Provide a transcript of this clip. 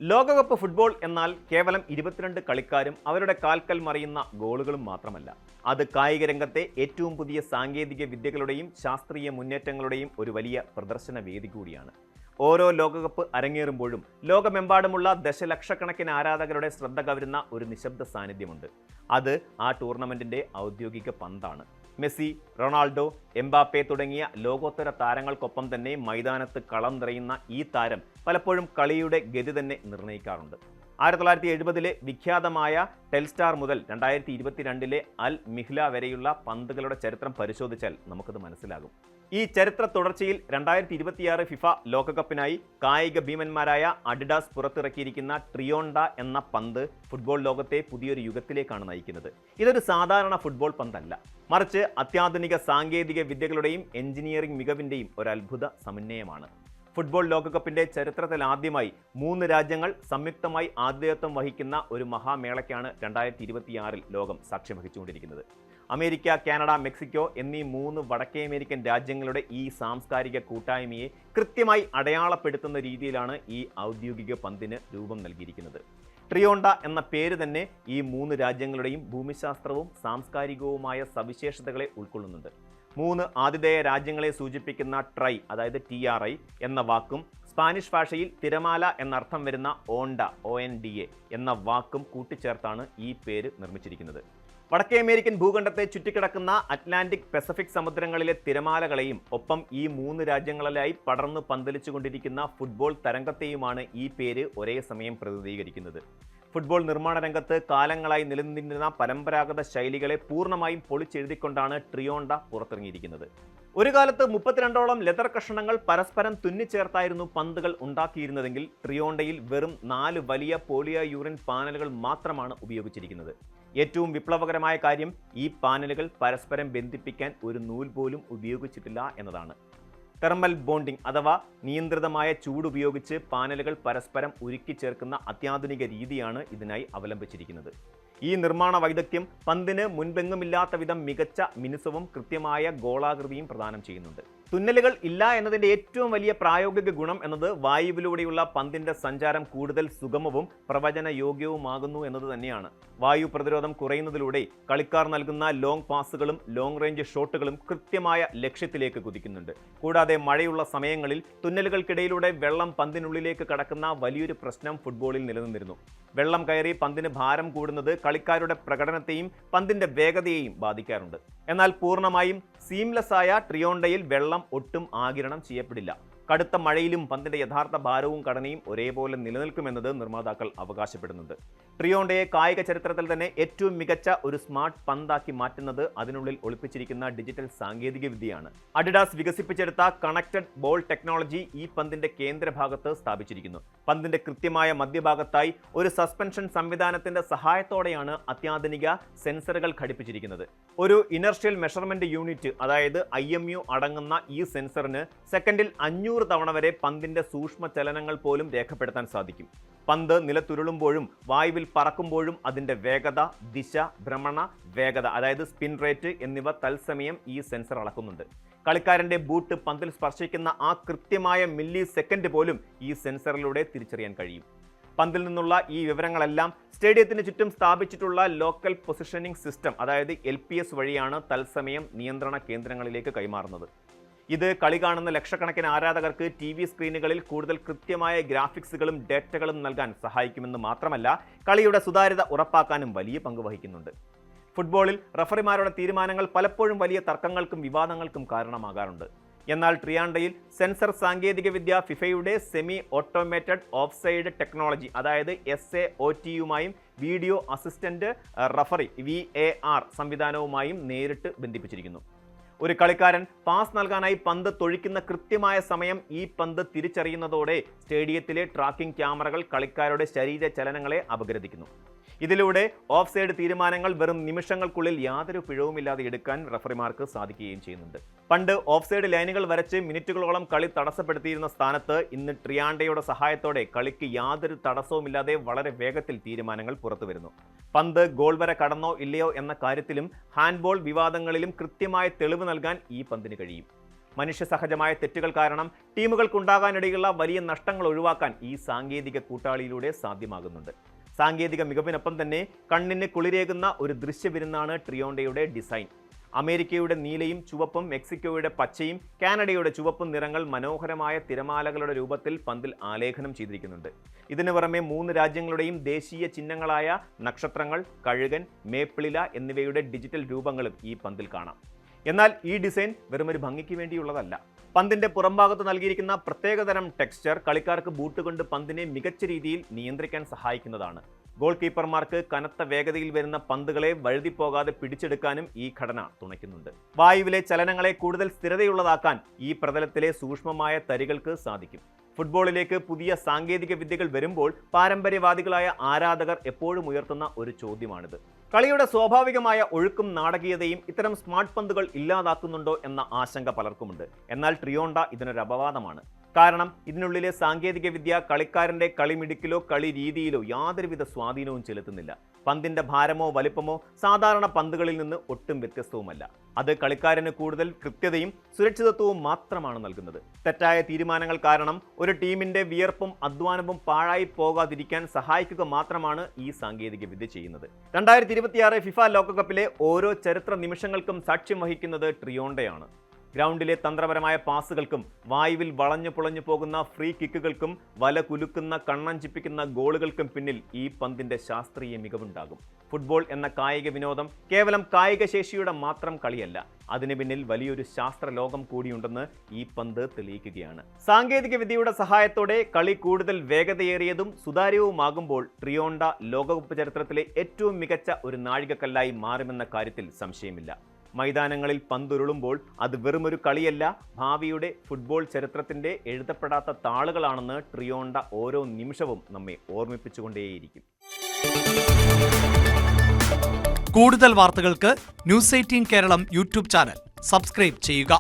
ലോകകപ്പ് ഫുട്ബോൾ എന്നാൽ കേവലം 22 കളിക്കാരും അവരുടെ കാൽക്കൽ മറിയുന്ന ഗോളുകളും മാത്രമല്ല. അത് കായിക രംഗത്തെ ഏറ്റവും പുതിയ സാങ്കേതിക വിദ്യകളുടെയും ശാസ്ത്രീയ മുന്നേറ്റങ്ങളുടെയും ഒരു വലിയ പ്രദർശന വേദി കൂടിയാണ്. ഓരോ ലോകകപ്പ് അരങ്ങേറുമ്പോഴും ലോകമെമ്പാടുമുള്ള ദശലക്ഷക്കണക്കിന് ആരാധകരുടെ ശ്രദ്ധ കവരുന്ന ഒരു നിശബ്ദ സാന്നിധ്യമുണ്ട്. അത് ആ ടൂർണമെന്റിന്റെ ഔദ്യോഗിക പന്താണ്. മെസ്സി, റൊണാൾഡോ, എംബാപ്പെ തുടങ്ങിയ ലോകോത്തര താരങ്ങൾക്കൊപ്പം തന്നെ മൈതാനത്ത് കളം നിറയുന്ന ഈ താരം പലപ്പോഴും കളിയുടെ ഗതി തന്നെ നിർണ്ണയിക്കാറുണ്ട്. 1970-ലെ വിഖ്യാതമായ ടെൽസ്റ്റാർ മുതൽ 2022-ലെ അൽ മിഹ്ല വരെയുള്ള പന്തുകളുടെ ചരിത്രം പരിശോധിച്ചാൽ നമുക്കത് മനസ്സിലാകും. ഈ ചരിത്ര തുടർച്ചയിൽ 2026 ഫിഫ ലോകകപ്പിനായി കായിക ഭീമന്മാരായ അഡിഡാസ് പുറത്തിറക്കിയിരിക്കുന്ന ട്രിയോണ്ട എന്ന പന്ത് ഫുട്ബോൾ ലോകത്തെ പുതിയൊരു യുഗത്തിലേക്കാണ് നയിക്കുന്നത്. ഇതൊരു സാധാരണ ഫുട്ബോൾ പന്തല്ല, മറിച്ച് അത്യാധുനിക സാങ്കേതിക വിദ്യകളുടെയും എഞ്ചിനീയറിംഗ് മികവിൻ്റെയും ഒരു അത്ഭുത സമന്വയമാണ്. ഫുട്ബോൾ ലോകകപ്പിന്റെ ചരിത്രത്തിൽ ആദ്യമായി 3 രാജ്യങ്ങൾ സംയുക്തമായി ആതിഥേയത്വം വഹിക്കുന്ന ഒരു മഹാമേളയ്ക്കാണ് 2026-ൽ ലോകം സാക്ഷ്യം വഹിച്ചുകൊണ്ടിരിക്കുന്നത്. അമേരിക്ക, കാനഡ, മെക്സിക്കോ എന്നീ 3 വടക്കേ അമേരിക്കൻ രാജ്യങ്ങളുടെ ഈ സാംസ്കാരിക കൂട്ടായ്മയെ കൃത്യമായി അടയാളപ്പെടുത്തുന്ന രീതിയിലാണ് ഈ ഔദ്യോഗിക പന്തിന് രൂപം നൽകിയിരിക്കുന്നത്. ട്രിയോണ്ട എന്ന പേര് തന്നെ ഈ 3 രാജ്യങ്ങളുടെയും ഭൂമിശാസ്ത്രവും സാംസ്കാരികവുമായ സവിശേഷതകളെ ഉൾക്കൊള്ളുന്നുണ്ട്. 3 ആതിഥേയ രാജ്യങ്ങളെ സൂചിപ്പിക്കുന്ന ട്രൈ, അതായത് TRI എന്ന വാക്കും സ്പാനിഷ് ഭാഷയിൽ തിരമാല എന്നർത്ഥം വരുന്ന ഓണ്ട ONDA എന്ന വാക്കും കൂട്ടിച്ചേർത്താണ് ഈ പേര് നിർമ്മിച്ചിരിക്കുന്നത്. വടക്കേ അമേരിക്കൻ ഭൂഖണ്ഡത്തെ ചുറ്റിക്കിടക്കുന്ന അറ്റ്ലാന്റിക് പസഫിക് സമുദ്രങ്ങളിലെ തിരമാലകളെയും ഒപ്പം ഈ 3 രാജ്യങ്ങളിലായി പടർന്നു പന്തലിച്ചുകൊണ്ടിരിക്കുന്ന ഫുട്ബോൾ തരംഗത്തെയുമാണ് ഈ പേര് ഒരേ സമയം പ്രതിനിധീകരിക്കുന്നത്. ഫുട്ബോൾ നിർമ്മാണ രംഗത്ത് കാലങ്ങളായി നിലനിന്നിരുന്ന പരമ്പരാഗത ശൈലികളെ പൂർണ്ണമായും പൊളിച്ചെഴുതിക്കൊണ്ടാണ് ട്രിയോണ്ട പുറത്തിറങ്ങിയിരിക്കുന്നത്. ഒരു കാലത്ത് 32ഓളം ലെതർ കഷണങ്ങൾ പരസ്പരം തുന്നിച്ചേർത്തായിരുന്നു പന്തുകൾ ഉണ്ടാക്കിയിരുന്നതെങ്കിൽ ട്രിയോണ്ടയിൽ വെറും 4 വലിയ പോളിയോയൂറിൻ പാനലുകൾ മാത്രമാണ് ഉപയോഗിച്ചിരിക്കുന്നത്. ഏറ്റവും വിപ്ലവകരമായ കാര്യം, ഈ പാനലുകൾ പരസ്പരം ബന്ധിപ്പിക്കാൻ ഒരു നൂൽ പോലും ഉപയോഗിച്ചിട്ടില്ല എന്നതാണ്. തെർമൽ ബോണ്ടിംഗ് അഥവാ നിയന്ത്രിതമായ ചൂടുപയോഗിച്ച് പാനലുകൾ പരസ്പരം ഉരുക്കി ചേർക്കുന്ന അത്യാധുനിക രീതിയാണ് ഇതിനായി അവലംബിച്ചിരിക്കുന്നത്. ഈ നിർമ്മാണ വൈദഗ്ധ്യം പന്തിന് മുൻപെങ്ങുമില്ലാത്ത വിധം മികച്ച മിനുസവും കൃത്യമായ ഗോളാകൃതിയും പ്രദാനം ചെയ്യുന്നുണ്ട്. തുന്നലുകൾ ഇല്ല എന്നതിൻ്റെ ഏറ്റവും വലിയ പ്രായോഗിക ഗുണം എന്നത് വായുവിലൂടെയുള്ള പന്തിൻ്റെ സഞ്ചാരം കൂടുതൽ സുഗമവും പ്രവചനയോഗ്യവുമാകുന്നു എന്നത് തന്നെയാണ്. വായു പ്രതിരോധം കുറയുന്നതിലൂടെ കളിക്കാർ നൽകുന്ന ലോങ് പാസുകളും ലോങ് റേഞ്ച് ഷോട്ടുകളും കൃത്യമായ ലക്ഷ്യത്തിലേക്ക് കുതിക്കുന്നുണ്ട്. കൂടാതെ മഴയുള്ള സമയങ്ങളിൽ തുന്നലുകൾക്കിടയിലൂടെ വെള്ളം പന്തിനുള്ളിലേക്ക് കടക്കുന്ന വലിയൊരു പ്രശ്നം ഫുട്ബോളിൽ നിലനിന്നിരുന്നു. വെള്ളം കയറി പന്തിന് ഭാരം കൂടുന്നത് കളിക്കാരുടെ പ്രകടനത്തെയും പന്തിൻ്റെ വേഗതയെയും ബാധിക്കാറുണ്ട്. എന്നാൽ പൂർണ്ണമായും സീംലെസ് ആയ ട്രിയോണ്ടയിൽ വെള്ളം ഒട്ടും ആഗിരണം ചെയ്യപ്പെടില്ല. കടുത്ത മഴയിലും പന്തിൻ്റെ യഥാർത്ഥ ഭാരവും ഘടനയും ഒരേപോലെ നിലനിൽക്കുമെന്നത് നിർമ്മാതാക്കൾ അവകാശപ്പെടുന്നുണ്ട്. ട്രിയോണ്ടയെ കായിക ചരിത്രത്തിൽ തന്നെ ഏറ്റവും മികച്ച ഒരു സ്മാർട്ട് പന്താക്കി മാറ്റുന്നത് അതിനുള്ളിൽ ഒളിപ്പിച്ചിരിക്കുന്ന ഡിജിറ്റൽ സാങ്കേതിക വിദ്യയാണ്. അഡിഡാസ് വികസിപ്പിച്ചെടുത്ത കണക്റ്റഡ് ബോൾ ടെക്നോളജി ഈ പന്തിന്റെ കേന്ദ്രഭാഗത്ത് സ്ഥാപിച്ചിരിക്കുന്നു. പന്തിന്റെ കൃത്യമായ മധ്യഭാഗത്തായി ഒരു സസ്പെൻഷൻ സംവിധാനത്തിന്റെ സഹായത്തോടെയാണ് അത്യാധുനിക സെൻസറുകൾ ഘടിപ്പിച്ചിരിക്കുന്നത്. ഒരു ഇനർഷ്യൽ മെഷർമെന്റ് യൂണിറ്റ്, അതായത് IMU അടങ്ങുന്ന ഈ സെൻസറിന് സെക്കൻഡിൽ 500 തവണ വരെ പന്തിന്റെ സൂക്ഷ്മ ചലനങ്ങൾ പോലും രേഖപ്പെടുത്താൻ സാധിക്കും. പന്ത് നിലത്തുരുളുമ്പോഴും വായുവിൽ പറക്കുമ്പോഴും അതിൻ്റെ വേഗത, ദിശ, ഭ്രമണ വേഗത അതായത് സ്പിൻ റേറ്റ് എന്നിവ തത്സമയം ഈ സെൻസർ അളക്കുന്നുണ്ട്. കളിക്കാരൻ്റെ ബൂട്ട് പന്തിൽ സ്പർശിക്കുന്ന ആ കൃത്യമായ മില്ലി സെക്കൻഡ് പോലും ഈ സെൻസറിലൂടെ തിരിച്ചറിയാൻ കഴിയും. പന്തിൽ നിന്നുള്ള ഈ വിവരങ്ങളെല്ലാം സ്റ്റേഡിയത്തിന് ചുറ്റും സ്ഥാപിച്ചിട്ടുള്ള ലോക്കൽ പൊസിഷനിംഗ് സിസ്റ്റം, അതായത് LPS വഴിയാണ് തത്സമയം നിയന്ത്രണ കേന്ദ്രങ്ങളിലേക്ക് കൈമാറുന്നത്. ഇത് കളി കാണുന്ന ലക്ഷക്കണക്കിന് ആരാധകർക്ക് TV സ്ക്രീനുകളിൽ കൂടുതൽ കൃത്യമായ ഗ്രാഫിക്സുകളും ഡേറ്റകളും നൽകാൻ സഹായിക്കുമെന്ന് മാത്രമല്ല, കളിയുടെ സുതാര്യത ഉറപ്പാക്കാനും വലിയ പങ്ക് വഹിക്കുന്നുണ്ട്. ഫുട്ബോളിൽ റഫറിമാരുടെ തീരുമാനങ്ങൾ പലപ്പോഴും വലിയ തർക്കങ്ങൾക്കും വിവാദങ്ങൾക്കും കാരണമാകാറുണ്ട്. എന്നാൽ ട്രിയാണ്ടയിൽ സെൻസർ സാങ്കേതികവിദ്യ ഫിഫയുടെ സെമി ഓട്ടോമേറ്റഡ് ഓഫ്സൈഡ് ടെക്നോളജി, അതായത് SAOT-യുമായും വീഡിയോ അസിസ്റ്റന്റ് റഫറി VAR സംവിധാനവുമായും നേരിട്ട് ബന്ധിപ്പിച്ചിരിക്കുന്നു. ഒരു കളിക്കാരൻ പാസ് നൽകാനായി പന്ത് തൊഴിക്കുന്ന കൃത്യമായ സമയം ഈ പന്ത് തിരിച്ചറിയുന്നതോടെ സ്റ്റേഡിയത്തിലെ ട്രാക്കിംഗ് ക്യാമറകൾ കളിക്കാരുടെ ശരീര ചലനങ്ങളെ അപഗ്രഥിക്കുന്നു. ഇതിലൂടെ ഓഫ്സൈഡ് തീരുമാനങ്ങൾ വെറും നിമിഷങ്ങൾക്കുള്ളിൽ യാതൊരു പിഴവുമില്ലാതെ എടുക്കാൻ റഫറിമാർക്ക് സാധിക്കുകയും ചെയ്യുന്നുണ്ട്. പണ്ട് ഓഫ്സൈഡ് ലൈനുകൾ വരച്ച് മിനിറ്റുകളോളം കളി തടസ്സപ്പെടുത്തിയിരുന്ന സ്ഥാനത്ത് ഇന്ന് ട്രിയാണ്ടയുടെ സഹായത്തോടെ കളിക്ക് യാതൊരു തടസ്സവുമില്ലാതെ വളരെ വേഗത്തിൽ തീരുമാനങ്ങൾ പുറത്തു വരുന്നു. പന്ത് ഗോൾ വരെ കടന്നോ ഇല്ലയോ എന്ന കാര്യത്തിലും ഹാൻഡ്ബോൾ വിവാദങ്ങളിലും കൃത്യമായ തെളിവ് നൽകാൻ ഈ പന്തിന് കഴിയും. മനുഷ്യസഹജമായ തെറ്റുകൾ കാരണം ടീമുകൾക്കുണ്ടാകാനിടയുള്ള വലിയ നഷ്ടങ്ങൾ ഒഴിവാക്കാൻ ഈ സാങ്കേതിക കൂട്ടാളിയിലൂടെ സാധ്യമാകുന്നുണ്ട്. സാങ്കേതിക മികവിനൊപ്പം തന്നെ കണ്ണിന് കുളിരേകുന്ന ഒരു ദൃശ്യവിരുന്നാണ് ട്രിയോണ്ടയുടെ ഡിസൈൻ. അമേരിക്കയുടെ നീലയും ചുവപ്പും, മെക്സിക്കോയുടെ പച്ചയും, കാനഡയുടെ ചുവപ്പും നിറങ്ങൾ മനോഹരമായ തിരമാലകളുടെ രൂപത്തിൽ പന്തിൽ ആലേഖനം ചെയ്തിരിക്കുന്നുണ്ട്. ഇതിനു പുറമെ 3 രാജ്യങ്ങളുടെയും ദേശീയ ചിഹ്നങ്ങളായ നക്ഷത്രങ്ങൾ, കഴുകൻ, മേപ്പിളില എന്നിവയുടെ ഡിജിറ്റൽ രൂപങ്ങളും ഈ പന്തിൽ കാണാം. എന്നാൽ ഈ ഡിസൈൻ വെറുമൊരു ഭംഗിക്ക് വേണ്ടിയുള്ളതല്ല. പന്തിന്റെ പുറംഭാഗത്ത് നൽകിയിരിക്കുന്ന പ്രത്യേകതരം ടെക്സ്ചർ കളിക്കാർക്ക് ബൂട്ട് കൊണ്ട് പന്തിനെ മികച്ച രീതിയിൽ നിയന്ത്രിക്കാൻ സഹായിക്കുന്നതാണ്. ഗോൾ കീപ്പർമാർക്ക് കനത്ത വേഗതയിൽ വരുന്ന പന്തുകളെ വഴുതിപ്പോകാതെ പിടിച്ചെടുക്കാനും ഈ ഘടന തുണയ്ക്കുന്നുണ്ട്. വായുവിലെ ചലനങ്ങളെ കൂടുതൽ സ്ഥിരതയുള്ളതാക്കാൻ ഈ പ്രതലത്തിലെ സൂക്ഷ്മമായ തരികൾക്ക് സാധിക്കും. ഫുട്ബോളിലേക്ക് പുതിയ സാങ്കേതിക വിദ്യകൾ വരുമ്പോൾ പാരമ്പര്യവാദികളായ ആരാധകർ എപ്പോഴും ഉയർത്തുന്ന ഒരു ചോദ്യമാണിത്. കളിയുടെ സ്വാഭാവികമായ ഒഴുക്കും നാടകീയതയും ഇത്തരം സ്മാർട്ട് പന്തുകൾ ഇല്ലാതാക്കുന്നുണ്ടോ എന്ന ആശങ്ക പലർക്കുമുണ്ട്. എന്നാൽ ട്രിയോണ്ട ഇതിനൊരു അപവാദമാണ്. കാരണം ഇതിനുള്ളിലെ സാങ്കേതിക വിദ്യ കളിക്കാരന്റെ കളിമിടുക്കിലോ കളി രീതിയിലോ യാതൊരുവിധ സ്വാധീനവും ചെലുത്തുന്നില്ല. പന്തിന്റെ ഭാരമോ വലിപ്പമോ സാധാരണ പന്തുകളിൽ നിന്ന് ഒട്ടും വ്യത്യസ്തവുമല്ല. അത് കളിക്കാരന് കൂടുതൽ കൃത്യതയും സുരക്ഷിതത്വവും മാത്രമാണ് നൽകുന്നത്. തെറ്റായ തീരുമാനങ്ങൾ കാരണം ഒരു ടീമിന്റെ വിയർപ്പും അധ്വാനവും പാഴായി പോകാതിരിക്കാൻ സഹായിക്കുക മാത്രമാണ് ഈ സാങ്കേതിക വിദ്യ ചെയ്യുന്നത്. 2026 ഫിഫ ലോകകപ്പിലെ ഓരോ ചരിത്ര നിമിഷങ്ങൾക്കും സാക്ഷ്യം വഹിക്കുന്നത് ട്രിയോണ്ടയാണ്. ഗ്രൗണ്ടിലെ തന്ത്രപരമായ പാസുകൾക്കും വായുവിൽ വളഞ്ഞു പുളഞ്ഞു പോകുന്ന ഫ്രീ കിക്കുകൾക്കും വല കുലുക്കുന്ന കണ്ണഞ്ചിപ്പിക്കുന്ന ഗോളുകൾക്കും പിന്നിൽ ഈ പന്തിന്റെ ശാസ്ത്രീയ മികവുണ്ടാകും. ഫുട്ബോൾ എന്ന കായിക വിനോദം കേവലം കായിക ശേഷിയുടെ മാത്രം കളിയല്ല. അതിന് പിന്നിൽ വലിയൊരു ശാസ്ത്ര ലോകം കൂടിയുണ്ടെന്ന് ഈ പന്ത് തെളിയിക്കുകയാണ്. സാങ്കേതിക വിദ്യയുടെ സഹായത്തോടെ കളി കൂടുതൽ വേഗതയേറിയതും സുതാര്യവുമാകുമ്പോൾ ട്രിയോണ്ട ലോകകപ്പ് ചരിത്രത്തിലെ ഏറ്റവും മികച്ച ഒരു നാഴികക്കല്ലായി മാറുമെന്ന കാര്യത്തിൽ സംശയമില്ല. മൈതാനങ്ങളിൽ പന്തുരുളുമ്പോൾ അത് വെറുമൊരു കളിയല്ല, ഭാവിയുടെ ഫുട്ബോൾ ചരിത്രത്തിന്റെ എഴുതപ്പെടാത്ത താളുകളാണെന്ന് ട്രിയോണ്ട ഓരോ നിമിഷവും നമ്മെ ഓർമ്മിപ്പിച്ചുകൊണ്ടേയിരിക്കും. കൂടുതൽ വാർത്തകൾക്ക് news 18 Keralam YouTube channel subscribe ചെയ്യുക.